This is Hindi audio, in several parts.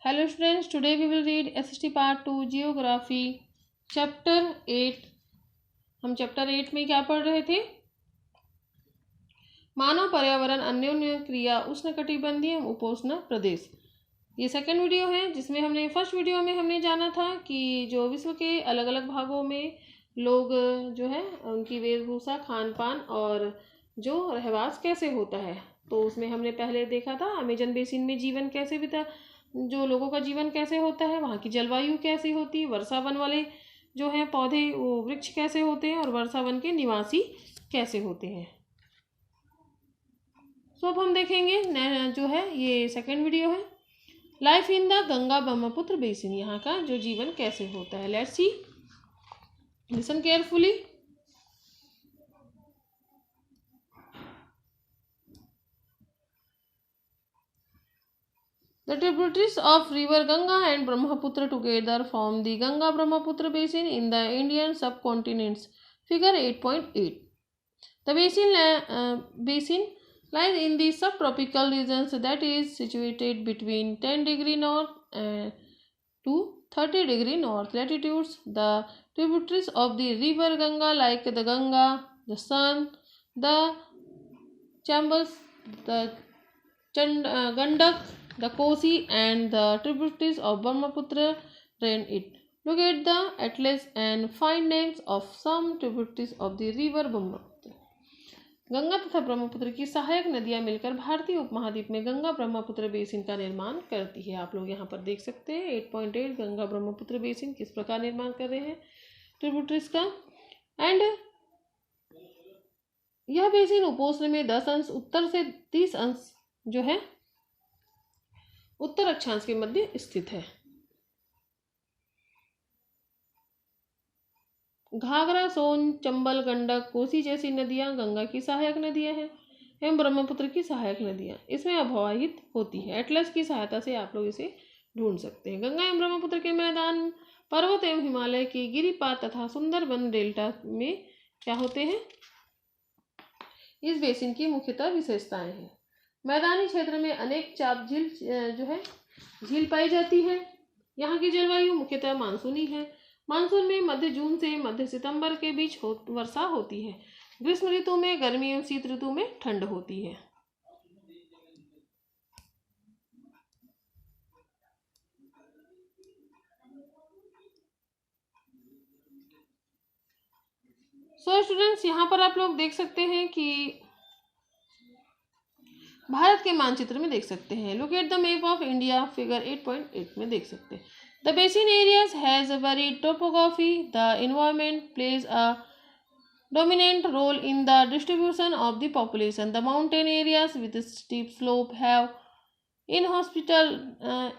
Hello students, today we will read SST Part 2 Geography Chapter 8। हम Chapter 8 में क्या पढ़ रहे थे? मानव पर्यावरण अन्योन्य क्रिया उष्णकटिबंधीय उपोष्ण प्रदेश। ये सेकंड वीडियो है जिसमें हमने फर्स्ट वीडियो में हमने जाना था कि जो विश्व के अलग अलग भागों में लोग जो है उनकी वेशभूषा, खान पान और जो रहवास कैसे होता है। तो उसमें हमने पहले देखा था अमेजन बेसिन में जीवन कैसे बिता, जो लोगों का जीवन कैसे होता है, वहाँ की जलवायु कैसी होती है, वर्षा वन वाले जो हैं पौधे वो वृक्ष कैसे होते हैं और वर्षा वन के निवासी कैसे होते हैं। सो अब हम देखेंगे जो है ये सेकंड वीडियो है, life in the Ganga Brahmaputra basin, यहाँ का जो जीवन कैसे होता है। Let's see, listen carefully. The tributaries of river Ganga and Brahmaputra together form the Ganga-Brahmaputra basin in the Indian subcontinents. Figure 8.8. The basin lies in the subtropical regions, that is situated between 10° north to 30° north latitudes. The tributaries of the river Ganga, like the Ganga, the Son, the Chambas, the Gandak, the Kosi, and the tributaries of Brahmaputra drain it. Look at the atlas and find names of some tributaries of the river Brahmaputra. Ganga तथा ब्रह्मपुत्र की सहायक नदियां मिलकर भारतीय उपमहाद्वीप में गंगा ब्रह्मपुत्र बेसिन का निर्माण करती है। आप लोग यहाँ पर देख सकते हैं 8.8 गंगा ब्रह्मपुत्र बेसिन किस प्रकार निर्माण कर रहे हैं ट्रिब्यूटरीज का। एंड यह बेसिन उपोष्ण में 10 अंश, उत्तर से 30 अंश जो है उत्तर अक्षांश के मध्य स्थित है। घाघरा, सोन, चंबल, गंडक, कोसी जैसी नदियां गंगा की सहायक नदियां हैं एवं ब्रह्मपुत्र की सहायक नदियां इसमें अववाहित होती है। एटलस की सहायता से आप लोग इसे ढूंढ सकते हैं। गंगा एवं ब्रह्मपुत्र के मैदान पर्वत एवं हिमालय की गिरिपात तथा सुंदरबन डेल्टा में क्या होते हैं, इस बेसिन की मुख्यतः विशेषताएं हैं। मैदानी क्षेत्र में अनेक चाप झील जो है झील पाई जाती है। यहाँ की जलवायु मुख्यतः मानसूनी है। मानसून में मध्य जून से मध्य सितंबर के बीच वर्षा होती है। ग्रीष्म ऋतु में गर्मी एवं शीत ऋतु में ठंड होती है। सो स्टूडेंट्स, यहाँ पर आप लोग देख सकते हैं कि भारत के मानचित्र में देख सकते हैं। Look at the map of India, figure 8.8 में देख सकते हैं। The basin areas has a varied topography. The environment plays a dominant role in the distribution of the population. The mountain areas with steep slope have inhospitable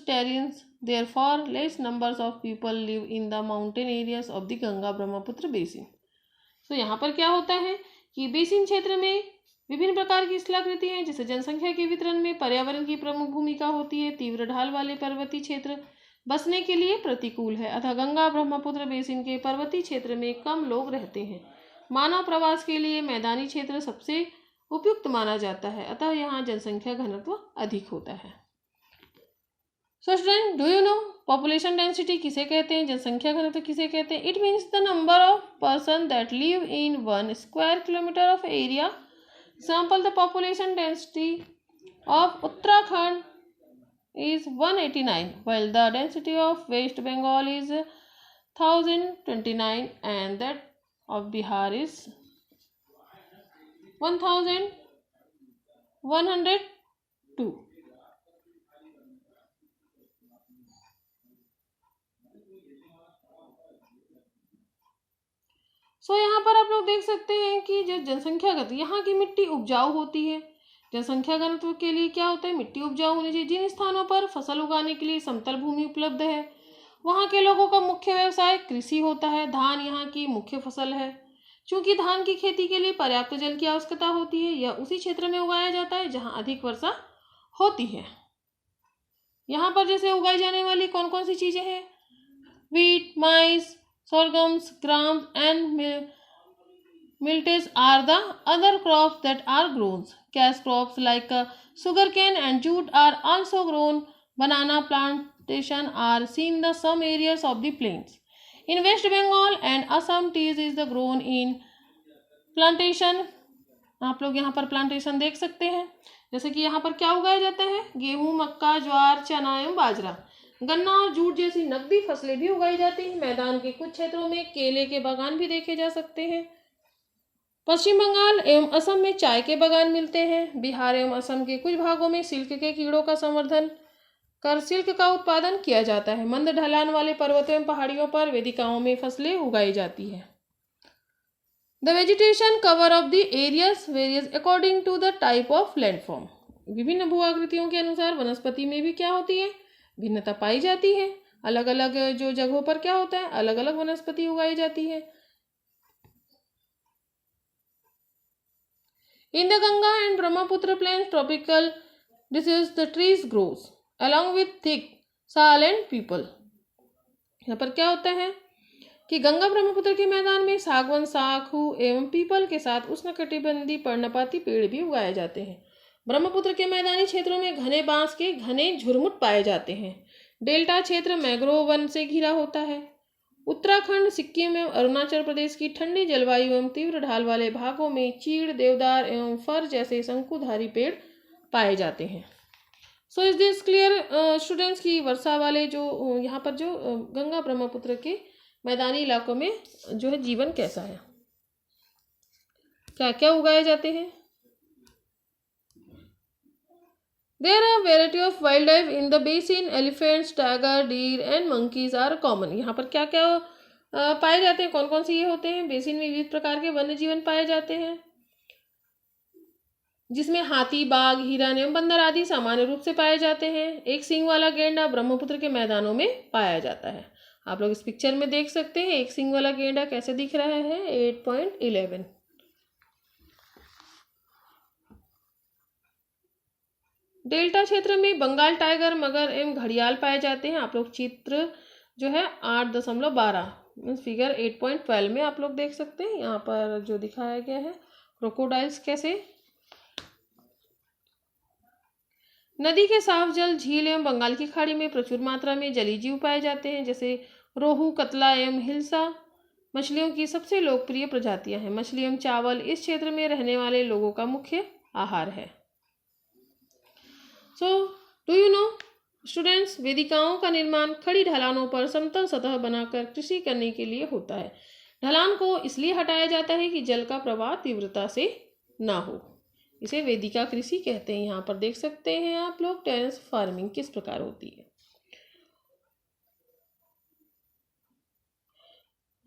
terrains. Therefore, less numbers of people live in the mountain areas of the Ganga Brahmaputra basin. So यहाँ पर क्या होता है कि बेसिन क्षेत्र में विभिन्न प्रकार की स्थलाकृति हैं, जिससे जनसंख्या के वितरण में पर्यावरण की प्रमुख भूमिका होती है। तीव्र ढाल वाले पर्वतीय क्षेत्र बसने के लिए प्रतिकूल है, अतः गंगा ब्रह्मपुत्र बेसिन के पर्वतीय क्षेत्र में कम लोग रहते हैं। मानव प्रवास के लिए मैदानी क्षेत्र सबसे उपयुक्त माना जाता है, अतः यहाँ जनसंख्या घनत्व अधिक होता है। So student, do you no population density किसे कहते हैं, जनसंख्या घनत्व किसे कहते हैं? It means the number of person that live in 1 square kilometer of area. Example, the population density of Uttarakhand is 189, while the density of West Bengal is 1029 and that of Bihar is 1102. सो यहाँ पर आप लोग देख सकते हैं कि जो जनसंख्या घनत्व, यहाँ की मिट्टी उपजाऊ होती है। जनसंख्या घनत्व के लिए क्या होता है, मिट्टी उपजाऊ होनी चाहिए। जिन स्थानों पर फसल उगाने के लिए समतल भूमि उपलब्ध है, वहाँ के लोगों का मुख्य व्यवसाय कृषि होता है। धान यहाँ की मुख्य फसल है। चूंकि धान की खेती के लिए पर्याप्त जल की आवश्यकता होती है, यह उसी क्षेत्र में उगाया जाता है जहाँ अधिक वर्षा होती है। यहाँ पर जैसे उगाई जाने वाली कौन कौन सी चीजें हैं, wheat, mice, sorghums, grams, and miltets are the other crops that are grown. Cash crops like sugarcane and jute are also grown. banana plantation are seen in some areas of the plains. In West Bengal and Assam, tea is the grown in plantation. आप लोग यहाँ पर प्लांटेशन देख सकते हैं। जैसे कि यहाँ पर क्या उगाया जाता है, गेहूं, मक्का, ज्वार, चना एवं बाजरा, गन्ना और जूट जैसी नकदी फसलें भी उगाई जाती हैं। मैदान के कुछ क्षेत्रों में केले के बागान भी देखे जा सकते हैं। पश्चिम बंगाल एवं असम में चाय के बागान मिलते हैं। बिहार एवं असम के कुछ भागों में सिल्क के कीड़ों का संवर्धन कर सिल्क का उत्पादन किया जाता है। मंद ढलान वाले पर्वतों एवं पहाड़ियों पर वेदिकाओं में फसलें उगाई जाती है। The vegetation cover of the areas varies according to the type of landform. विभिन्न भू आकृतियों के अनुसार वनस्पति में भी क्या होती है, भिन्नता पाई जाती है। अलग अलग जो जगहों पर क्या होता है, अलग अलग वनस्पति उगाई जाती है। In the Ganga and Brahmaputra plains tropical deciduous the trees grows along with thick sal and peepal. यहाँ पर क्या होता है कि गंगा ब्रह्मपुत्र के मैदान में सागवन, साखू एवं पीपल के साथ उष्णकटिबंधीय पर्णपाती पेड़ भी उगाए जाते हैं। ब्रह्मपुत्र के मैदानी क्षेत्रों में घने बांस के घने झुरमुट पाए जाते हैं। डेल्टा क्षेत्र मैंग्रोव वन से घिरा होता है। उत्तराखंड, सिक्किम एवं अरुणाचल प्रदेश की ठंडी जलवायु एवं तीव्र ढाल वाले भागों में चीड़, देवदार एवं फर जैसे शंकुधारी पेड़ पाए जाते हैं। सो इज दिस क्लियर स्टूडेंट्स की वर्षा वाले जो यहाँ पर जो गंगा ब्रह्मपुत्र के मैदानी इलाकों में जो है जीवन कैसा है, क्या क्या उगाए जाते हैं। There are variety of wildlife in the basin. Elephants, tiger, deer and monkeys are common. यहाँ पर क्या क्या पाए जाते हैं, कौन कौन से ये होते हैं। बेसिन में विविध प्रकार के वन्य जीवन पाए जाते हैं, जिसमें हाथी, बाघ, हिरन एवं बंदर आदि सामान्य रूप से पाए जाते हैं। एक सींग वाला गेंडा ब्रह्मपुत्र के मैदानों में पाया जाता है। आप लोग इस पिक्चर में देख सकते हैं एक सींग वाला गेंडा कैसे दिख रहा है। 8.11। डेल्टा क्षेत्र में बंगाल टाइगर, मगर एवं घड़ियाल पाए जाते हैं। आप लोग चित्र जो है 8.12 मीन्स फिगर 8.12 में आप लोग देख सकते हैं। यहाँ पर जो दिखाया गया है क्रोकोडाइल्स कैसे। नदी के साफ जल, झील एवं बंगाल की खाड़ी में प्रचुर मात्रा में जलीय जीव पाए जाते हैं, जैसे रोहू, कतला एवं हिल्सा मछलियों की सबसे लोकप्रिय प्रजातियां हैं। मछली एवं चावल इस क्षेत्र में रहने वाले लोगों का मुख्य आहार है। So do you know students, वेदिकाओं का निर्माण खड़ी ढलानों पर समतल सतह बनाकर कृषि करने के लिए होता है। ढलान को इसलिए हटाया जाता है कि जल का प्रवाह तीव्रता से ना हो। इसे वेदिका कृषि कहते हैं। यहाँ पर देख सकते हैं आप लोग टेरेस फार्मिंग किस प्रकार होती है।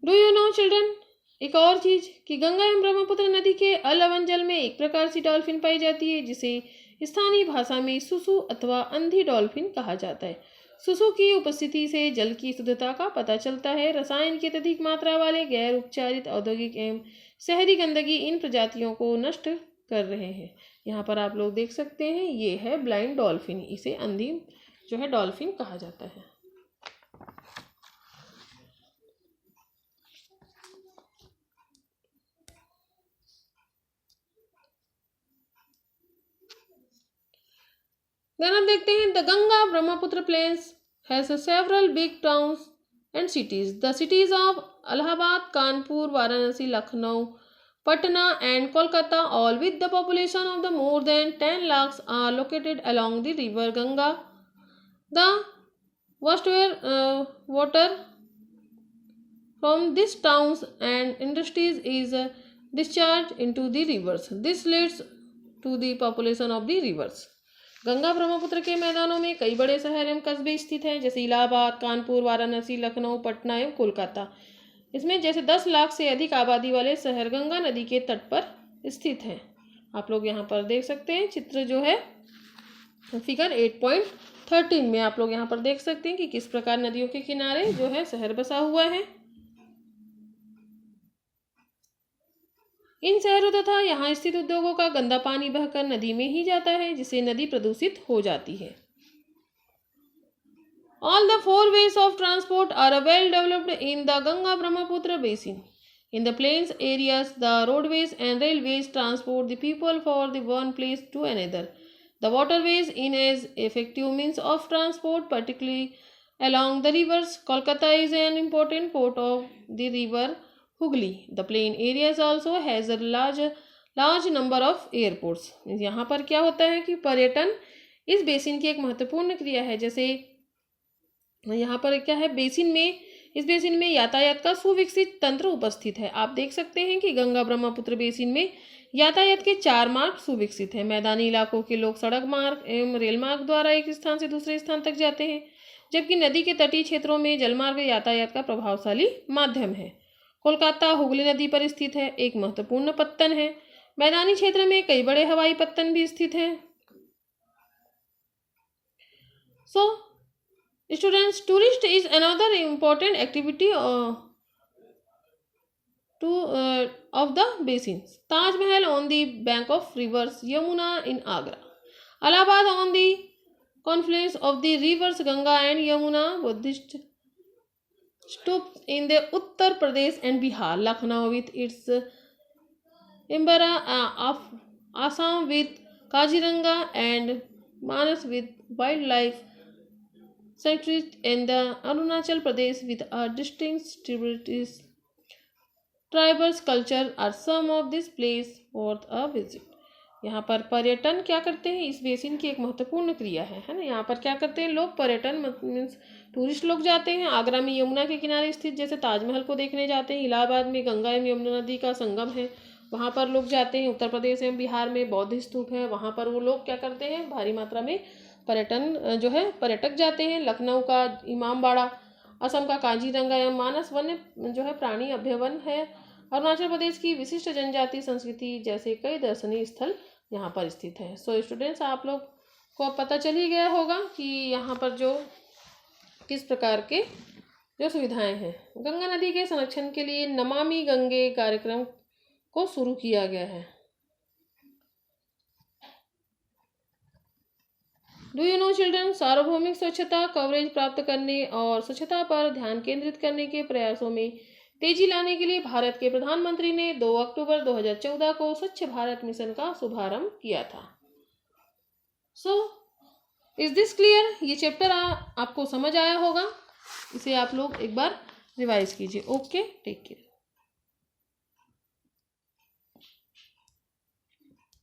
डू यू नो चिल्ड्रन, एक और चीज कि गंगा एवं ब्रह्मपुत्र नदी के अलवन जल में एक प्रकार सी डॉल्फिन पाई जाती है, जिसे स्थानीय भाषा में सुसु अथवा अंधी डॉल्फिन कहा जाता है। सुसु की उपस्थिति से जल की शुद्धता का पता चलता है। रसायन की अत्यधिक मात्रा वाले गैर उपचारित औद्योगिक एवं शहरी गंदगी इन प्रजातियों को नष्ट कर रहे हैं। यहाँ पर आप लोग देख सकते हैं ये है ब्लाइंड डॉल्फिन, इसे अंधी जो है डॉल्फिन कहा जाता है। देन हम देखते हैं the Ganga Brahmaputra plains has several big towns and cities. The cities of Allahabad, Kanpur, Varanasi, Lucknow, Patna and Kolkata, all with the population of the more than 10 lakhs, are located along the river Ganga. The water from these towns and industries is discharged into the rivers. This leads to the population of the rivers. Ganga Brahmaputra के मैदानों में कई बड़े शहर एवं कस्बे स्थित हैं, जैसे इलाहाबाद, कानपुर, वाराणसी, लखनऊ, पटना एवं कोलकाता। इसमें जैसे 10 लाख से अधिक आबादी वाले शहर गंगा नदी के तट पर स्थित हैं। आप लोग यहाँ पर देख सकते हैं चित्र जो है फिगर 8.13 में आप लोग यहाँ पर देख सकते हैं कि किस प्रकार नदियों के किनारे जो है शहर बसा हुआ है। इन शहरों तथा यहाँ स्थित उद्योगों का गंदा पानी बहकर नदी में ही जाता है, जिससे नदी प्रदूषित हो जाती है। All the four ways of transport are well developed in the Ganga Brahmaputra basin. In the plains areas, the roadways and railways transport the people from the one place to another. The waterways in as effective means of transport, particularly along the rivers. Kolkata is an important port of the river Hooghly. The plain areas also has a large number of airports. यहाँ पर क्या होता है कि पर्यटन इस बेसिन की एक महत्वपूर्ण क्रिया है। जैसे यहाँ पर क्या है, इस बेसिन में यातायात का सुविकसित तंत्र उपस्थित है। आप देख सकते हैं कि गंगा ब्रह्मपुत्र बेसिन में यातायात के 4 मार्ग सुविकसित हैं। मैदानी इलाकों के लोग सड़क मार्ग एवं रेल मार्ग द्वारा एक स्थान से दूसरे स्थान तक जाते हैं, जबकि नदी के तटीय क्षेत्रों में जलमार्ग यातायात का प्रभावशाली माध्यम है। कोलकाता हुगली नदी पर स्थित है, एक महत्वपूर्ण पत्तन है। मैदानी क्षेत्र में कई बड़े हवाई पत्तन भी स्थित हैं। Students, tourist is another important activity of the basins. Taj Mahal on the bank of rivers Yamuna in Agra. Allahabad on the confluence of the rivers Ganga and Yamuna. Buddhist stupas in the Uttar Pradesh and Bihar. Lucknow with its Imbara of Assam with Kaziranga and Manas with wildlife sanctuaries in the Arunachal Pradesh with a distinct tribal culture are some of this place worth a visit. यहाँ पर पर्यटन क्या करते हैं, इस बेसिन की एक महत्वपूर्ण क्रिया है ना। यहाँ पर क्या करते हैं लोग, पर्यटन मीन्स टूरिस्ट लोग जाते हैं। आगरा में यमुना के किनारे स्थित जैसे ताजमहल को देखने जाते हैं। इलाहाबाद में गंगा एवं यमुना नदी का संगम है, वहाँ पर लोग जाते हैं। उत्तर प्रदेश एवं बिहार में बौद्ध स्तूप है, वहाँ पर वो लोग क्या करते हैं, भारी मात्रा में पर्यटक जाते हैं। लखनऊ का इमामबाड़ा, असम का काजीरंगा एवं मानस वन्य प्राणी अभ्यारण्य है। अरुणाचल प्रदेश की विशिष्ट जनजाति संस्कृति जैसे कई दर्शनीय स्थल यहाँ पर स्थित है। सो स्टूडेंट्स, आप लोग को अब पता चल ही गया होगा कि यहाँ पर किस प्रकार के सुविधाएं हैं। गंगा नदी के संरक्षण के लिए नमामि गंगे कार्यक्रम को शुरू किया गया है। डू यू नो चिल्ड्रन, सार्वभौमिक स्वच्छता कवरेज प्राप्त करने और स्वच्छता पर ध्यान केंद्रित करने के प्रयासों में तेजी लाने के लिए भारत के प्रधानमंत्री ने 2 अक्टूबर 2014 को स्वच्छ भारत मिशन का शुभारंभ किया था। So is this clear? ये चैप्टर आपको समझ आया होगा, इसे आप लोग एक बार रिवाइज कीजिए। Okay, take care.